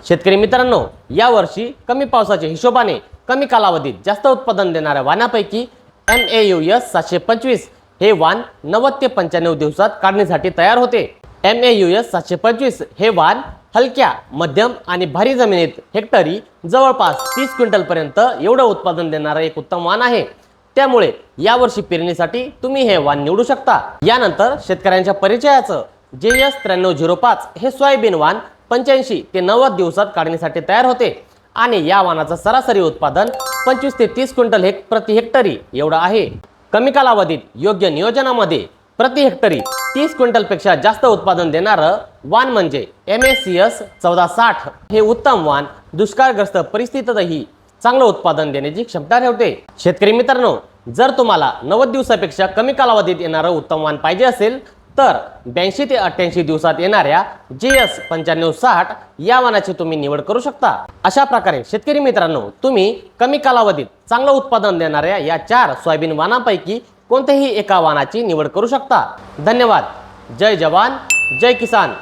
शेतकरी मित्रांनो, यावर्षी कमी पावसाच्या हिशोबाने कमी कालावधीत जास्त उत्पादन देणाऱ्या वाणापैकी MAUS 725 हे वाण 90 ते 95 दिवसात काढणीसाठी तयार होते। MAUS 725 हे वाण हलक्या, मध्यम आणि भारी जमिनीत हेक्टरी जवळपास 30 क्विंटल पर्यंत एवढं उत्पादन देणारं एक उत्तम वाण आहे। त्यामुळे यावर्षी पेरणीसाठी तुम्ही हे वाण निवडू शकता। यानंतर शेतकऱ्यांच्या परिचयाचं JS 9305 हे सोयाबीन वाण 85 ते 90 दिवसात काढणीसाठी तयार होते आणि या वाणाचं सरासरी उत्पादन 25 ते 30 क्विंटल प्रति हेक्टरी एवढं आहे। कमी कालावधीत योग्य नियोजनामध्ये प्रति हेक्टरी 30 क्विंटलपेक्षा जास्त उत्पादन देणारं वाण म्हणजे MACS 1460 हे उत्तम वाण दुष्काळग्रस्त परिस्थितीतही चांगलं उत्पादन देण्याची क्षमता ठेवते। शेतकरी मित्रांनो, जर तुम्हाला 90 दिवसापेक्षा कमी कालावधीत येणारं उत्तम वाण पाहिजे असेल तर 82 ते 88 दिवसात येणाऱ्या JS 9560 या वाणाची तुम्ही निवड करू शकता। अशा प्रकारे शेतकरी मित्रांनो, तुम्ही कमी कालावधीत चांगलं उत्पादन देणाऱ्या या 4 सोयाबीन वाणांपैकी कोणत्याही एका वाणाची निवड करू शकता। धन्यवाद। जय जवान, जय किसान।